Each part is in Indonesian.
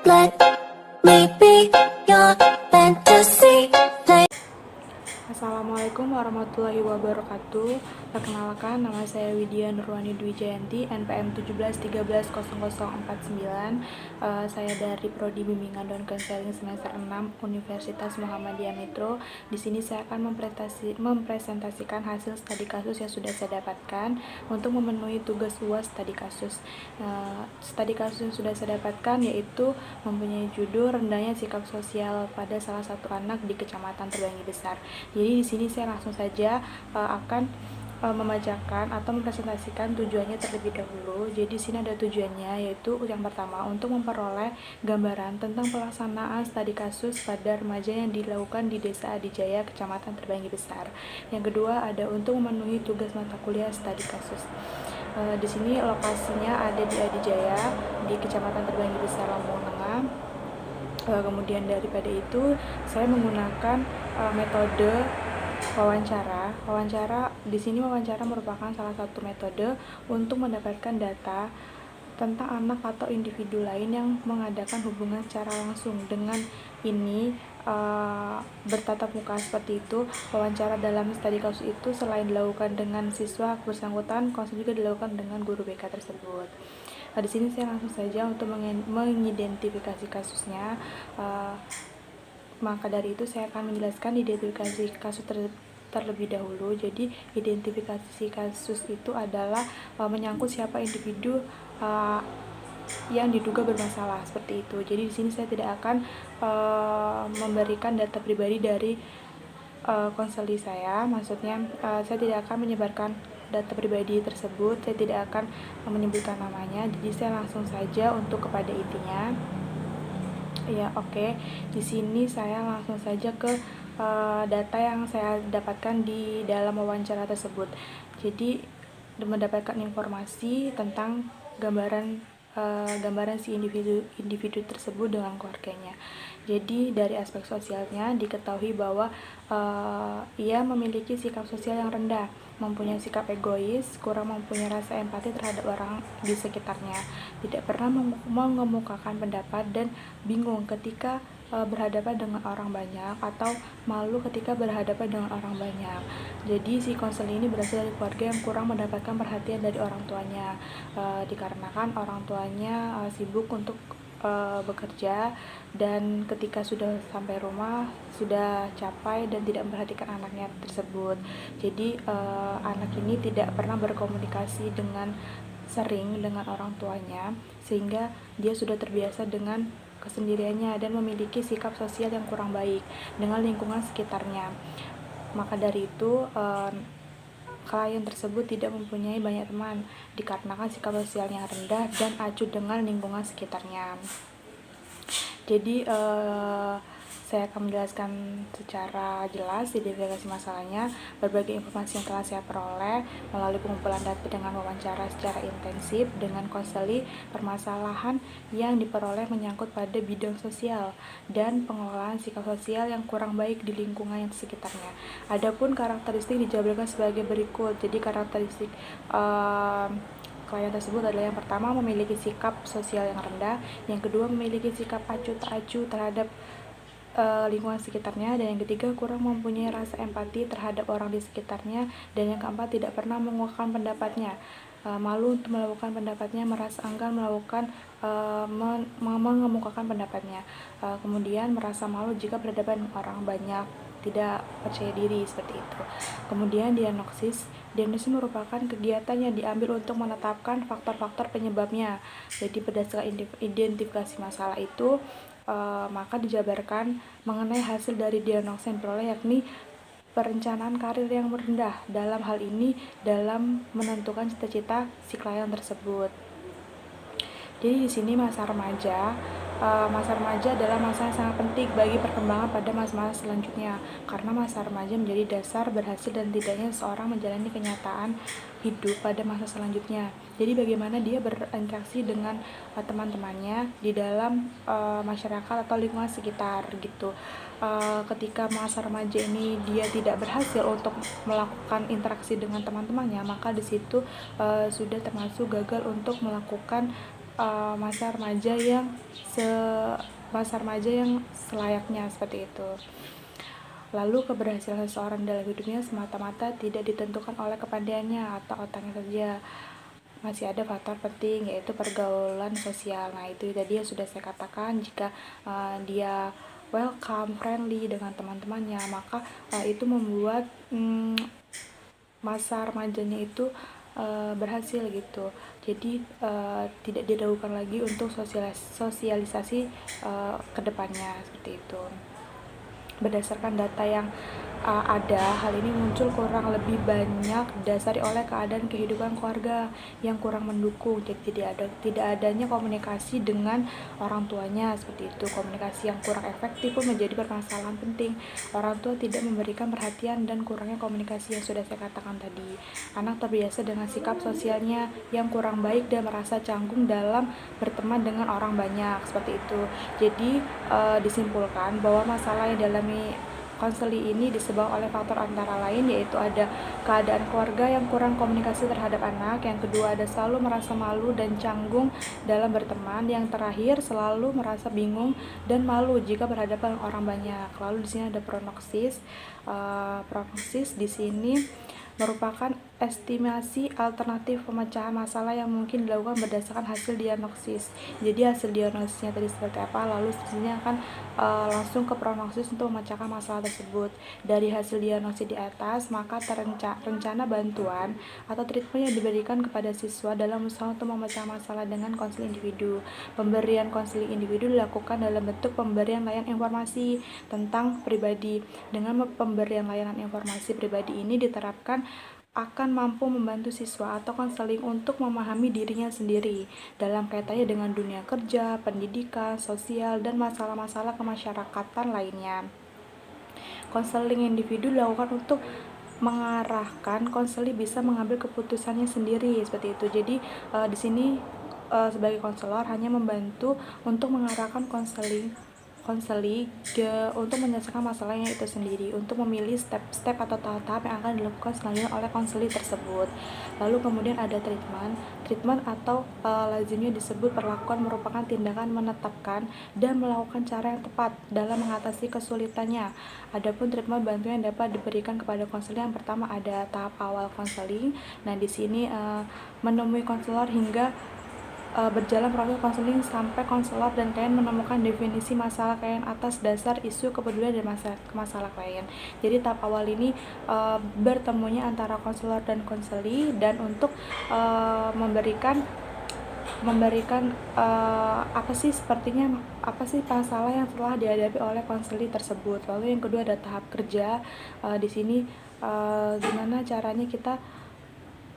Let me be your fantasy. Assalamualaikum warahmatullahi wabarakatuh. Perkenalkan, nama saya Widya Nurwani Dwi Jayanti, NPM 17130049. Saya dari Prodi Bimbingan dan Konseling semester 6 Universitas Muhammadiyah Metro. Di sini saya akan mempresentasikan hasil studi kasus yang sudah saya dapatkan untuk memenuhi tugas UAS studi kasus. Studi kasus yang sudah saya dapatkan yaitu mempunyai judul rendahnya sikap sosial pada salah satu anak di Kecamatan Terbangi Besar. Jadi di sini saya langsung saja akan membacakan atau mempresentasikan tujuannya terlebih dahulu. Jadi di sini ada tujuannya, yaitu yang pertama untuk memperoleh gambaran tentang pelaksanaan studi kasus pada remaja yang dilakukan di Desa Adijaya, Kecamatan Terbangi Besar. Yang kedua ada untuk memenuhi tugas mata kuliah studi kasus. Di sini lokasinya ada di Adijaya, di Kecamatan Terbangi Besar, Lampung Tengah. Kemudian daripada itu saya menggunakan metode wawancara. Di sini wawancara merupakan salah satu metode untuk mendapatkan data tentang anak atau individu lain yang mengadakan hubungan secara langsung dengan ini bertatap muka seperti itu. Wawancara dalam studi kasus itu selain dilakukan dengan siswa bersangkutan, juga dilakukan dengan guru BK tersebut. Di sini saya langsung saja untuk mengidentifikasi kasusnya. Maka dari itu saya akan menjelaskan identifikasi kasus terlebih dahulu. Jadi identifikasi kasus itu adalah menyangkut siapa individu yang diduga bermasalah seperti itu. Jadi di sini saya tidak akan memberikan data pribadi dari konseli saya. Maksudnya saya tidak akan menyebarkan data pribadi tersebut, saya tidak akan menyebutkan namanya. Jadi saya langsung saja untuk kepada intinya. Ya, oke. Di sini saya langsung saja ke data yang saya dapatkan di dalam wawancara tersebut. Jadi mendapatkan informasi tentang gambaran si individu tersebut dengan keluarganya. Jadi dari aspek sosialnya diketahui bahwa ia memiliki sikap sosial yang rendah, mempunyai sikap egois, kurang mempunyai rasa empati terhadap orang di sekitarnya, tidak pernah mengemukakan pendapat, dan bingung ketika berhadapan dengan orang banyak, atau malu ketika berhadapan dengan orang banyak. Jadi si konselor ini berasal dari keluarga yang kurang mendapatkan perhatian dari orang tuanya, dikarenakan orang tuanya sibuk untuk bekerja, dan ketika sudah sampai rumah sudah capek dan tidak memperhatikan anaknya tersebut. Jadi anak ini tidak pernah berkomunikasi dengan sering dengan orang tuanya, sehingga dia sudah terbiasa dengan kesendiriannya dan memiliki sikap sosial yang kurang baik dengan lingkungan sekitarnya. Maka dari itu klien tersebut tidak mempunyai banyak teman dikarenakan sikap sosialnya rendah dan acuh dengan lingkungan sekitarnya. Jadi saya akan menjelaskan secara jelas identifikasi masalahnya. Berbagai informasi yang telah saya peroleh melalui pengumpulan data dengan wawancara secara intensif dengan konseli, permasalahan yang diperoleh menyangkut pada bidang sosial dan pengelolaan sikap sosial yang kurang baik di lingkungan yang sekitarnya. Adapun karakteristik dijabarkan sebagai berikut. Jadi karakteristik klien tersebut adalah yang pertama memiliki sikap sosial yang rendah, yang kedua memiliki sikap acuh tak acuh terhadap lingkungan sekitarnya, dan yang ketiga kurang mempunyai rasa empati terhadap orang di sekitarnya, dan yang keempat tidak pernah mengungkapkan pendapatnya, malu untuk melakukan pendapatnya, merasa enggan melakukan mengemukakan pendapatnya, kemudian merasa malu jika berhadapan dengan orang banyak, tidak percaya diri seperti itu. Kemudian diagnosis merupakan kegiatan yang diambil untuk menetapkan faktor-faktor penyebabnya. Jadi berdasarkan identifikasi masalah itu, maka dijabarkan mengenai hasil dari diagnosis yang diperoleh, yakni perencanaan karir yang rendah, dalam hal ini dalam menentukan cita-cita si klien tersebut. Jadi di sini masa remaja adalah masa yang sangat penting bagi perkembangan pada masa-masa selanjutnya, karena masa remaja menjadi dasar berhasil dan tidaknya seseorang menjalani kenyataan hidup pada masa selanjutnya. Jadi bagaimana dia berinteraksi dengan teman-temannya di dalam masyarakat atau lingkungan sekitar gitu. Ketika masa remaja ini dia tidak berhasil untuk melakukan interaksi dengan teman-temannya, maka di situ sudah termasuk gagal untuk melakukan masa remaja yang selayaknya seperti itu. Lalu keberhasilan seseorang dalam hidupnya semata-mata tidak ditentukan oleh kepandaiannya atau otaknya saja. Masih ada faktor penting, yaitu pergaulan sosial. Nah, itu tadi yang sudah saya katakan, jika dia welcome, friendly dengan teman-temannya, maka itu membuat masa remajanya itu berhasil gitu. Jadi tidak diragukan lagi untuk sosialisasi ke depannya seperti itu. Berdasarkan data yang ada, hal ini muncul kurang lebih banyak didasari oleh keadaan kehidupan keluarga yang kurang mendukung. Jadi tidak adanya komunikasi dengan orang tuanya seperti itu. Komunikasi yang kurang efektif pun menjadi permasalahan penting. Orang tua tidak memberikan perhatian dan kurangnya komunikasi yang sudah saya katakan tadi. Anak terbiasa dengan sikap sosialnya yang kurang baik dan merasa canggung dalam berteman dengan orang banyak seperti itu. Jadi disimpulkan bahwa masalah yang dialami konseli ini disebabkan oleh faktor antara lain, yaitu ada keadaan keluarga yang kurang komunikasi terhadap anak, yang kedua ada selalu merasa malu dan canggung dalam berteman, yang terakhir selalu merasa bingung dan malu jika berhadapan dengan orang banyak. Lalu di sini ada prognosis. Prognosis di sini merupakan estimasi alternatif pemecahan masalah yang mungkin dilakukan berdasarkan hasil diagnosis. Jadi hasil diagnosisnya tadi seperti apa, lalu sini akan langsung ke prognosis untuk memecahkan masalah tersebut. Dari hasil diagnosis di atas, maka rencana bantuan atau treatment yang diberikan kepada siswa dalam usaha untuk memecah masalah dengan konseling individu. Pemberian konseling individu dilakukan dalam bentuk pemberian layanan informasi tentang pribadi. Dengan pemberian layanan informasi pribadi ini diterapkan akan mampu membantu siswa atau konseling untuk memahami dirinya sendiri dalam kaitannya dengan dunia kerja, pendidikan, sosial, dan masalah-masalah kemasyarakatan lainnya. Konseling individu dilakukan untuk mengarahkan konseling bisa mengambil keputusannya sendiri seperti itu. Jadi di sini sebagai konselor hanya membantu untuk mengarahkan konseling untuk menyelesaikan masalahnya itu sendiri, untuk memilih step-step atau tahap-tahap yang akan dilakukan selanjutnya oleh konseli tersebut. Lalu kemudian ada treatment atau lazimnya disebut perlakuan merupakan tindakan menetapkan dan melakukan cara yang tepat dalam mengatasi kesulitannya. Adapun treatment bantuan yang dapat diberikan kepada konseling, yang pertama ada tahap awal konseling. Nah, di sini menemui konselor hingga berjalan proses konseling sampai konselor dan klien menemukan definisi masalah klien atas dasar isu kepedulian dan masalah klien. Jadi tahap awal ini bertemunya antara konselor dan konseli, dan untuk memberikan apa sih masalah yang telah dihadapi oleh konseli tersebut. Lalu yang kedua ada tahap kerja. Di sini gimana caranya kita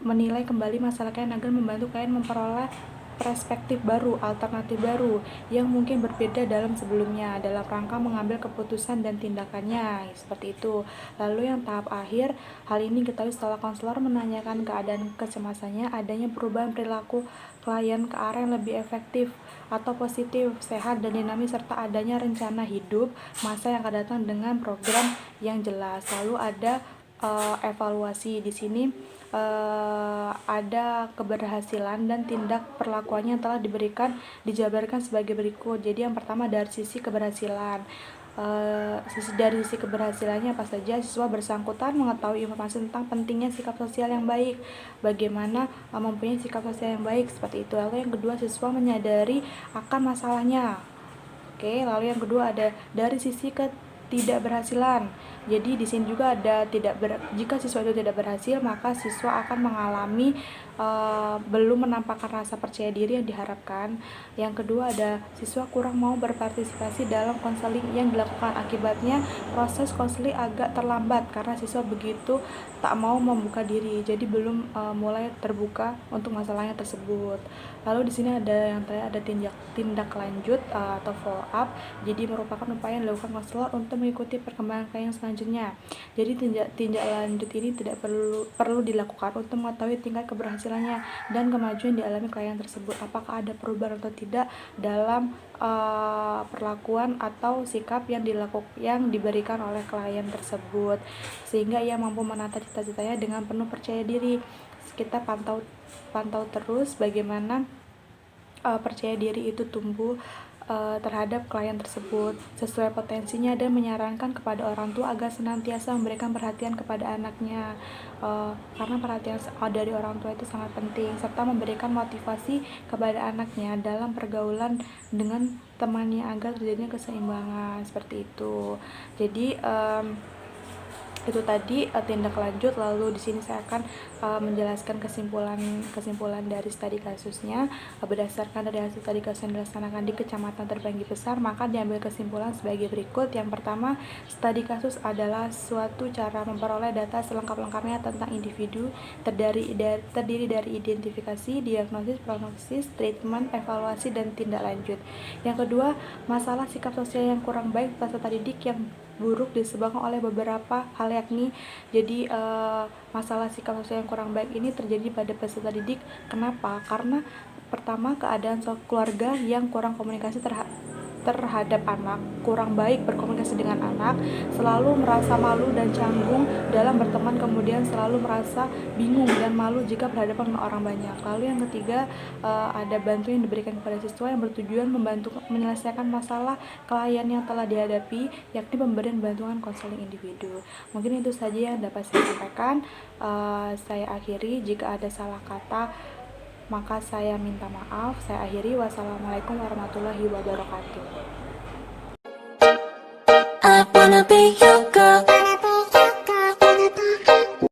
menilai kembali masalah klien agar membantu klien memperoleh perspektif baru, alternatif baru yang mungkin berbeda dalam sebelumnya dalam rangka mengambil keputusan dan tindakannya seperti itu. Lalu yang tahap akhir, hal ini diketahui setelah konselor menanyakan keadaan kecemasannya, adanya perubahan perilaku klien ke arah yang lebih efektif atau positif, sehat dan dinamis, serta adanya rencana hidup masa yang akan datang dengan program yang jelas. Lalu ada evaluasi. Di sini ada keberhasilan dan tindak perlakuannya yang telah dijabarkan sebagai berikut. Jadi yang pertama dari sisi keberhasilan. Dari sisi keberhasilannya apa saja? Siswa bersangkutan mengetahui informasi tentang pentingnya sikap sosial yang baik, bagaimana mempunyai sikap sosial yang baik seperti itu. Lalu yang kedua, siswa menyadari akan masalahnya. Oke, lalu yang kedua ada dari sisi ketidakberhasilan. Jadi di sini juga ada jika siswa itu tidak berhasil, maka siswa akan mengalami belum menampakkan rasa percaya diri yang diharapkan. Yang kedua ada siswa kurang mau berpartisipasi dalam konseling yang dilakukan, akibatnya proses konseling agak terlambat karena siswa begitu tak mau membuka diri, jadi belum mulai terbuka untuk masalahnya tersebut. Lalu di sini ada yang terakhir, ada tindak lanjut atau follow up. Jadi merupakan upaya yang dilakukan konselor untuk mengikuti perkembangan klien selanjutnya. Jadi tindak lanjut ini tidak perlu dilakukan untuk mengetahui tingkat keberhasilannya dan kemajuan dialami klien tersebut. Apakah ada perubahan atau tidak dalam perlakuan atau sikap yang diberikan oleh klien tersebut, sehingga ia mampu menata cita-citanya dengan penuh percaya diri. Kita pantau terus bagaimana percaya diri itu tumbuh terhadap klien tersebut sesuai potensinya, dan menyarankan kepada orang tua agar senantiasa memberikan perhatian kepada anaknya, karena perhatian dari orang tua itu sangat penting, serta memberikan motivasi kepada anaknya dalam pergaulan dengan temannya agar terjadinya keseimbangan seperti itu. Jadi itu tadi tindak lanjut. Lalu di sini saya akan menjelaskan kesimpulan dari studi kasusnya. Berdasarkan dari hasil studi kasus yang dilaksanakan di Kecamatan Terbanggi Besar, maka diambil kesimpulan sebagai berikut. Yang pertama, studi kasus adalah suatu cara memperoleh data selengkap-lengkapnya tentang individu, terdiri dari identifikasi, diagnosis, prognosis, treatment, evaluasi, dan tindak lanjut. Yang kedua, masalah sikap sosial yang kurang baik peserta didik yang buruk disebabkan oleh beberapa hal, yakni jadi masalah sikap sosial yang kurang baik ini terjadi pada peserta didik. Kenapa? Karena pertama, keadaan keluarga yang kurang komunikasi terhadap anak, kurang baik berkomunikasi dengan anak, selalu merasa malu dan canggung dalam berteman, kemudian selalu merasa bingung dan malu jika berhadapan dengan orang banyak. Lalu yang ketiga, ada bantuan yang diberikan kepada siswa yang bertujuan membantu menyelesaikan masalah klien yang telah dihadapi, yakni pemberian bantuan konseling individu. Mungkin itu saja yang dapat saya sampaikan. Saya akhiri, jika ada salah kata maka saya minta maaf. Saya akhiri. Wassalamualaikum warahmatullahi wabarakatuh. I wanna be your girl.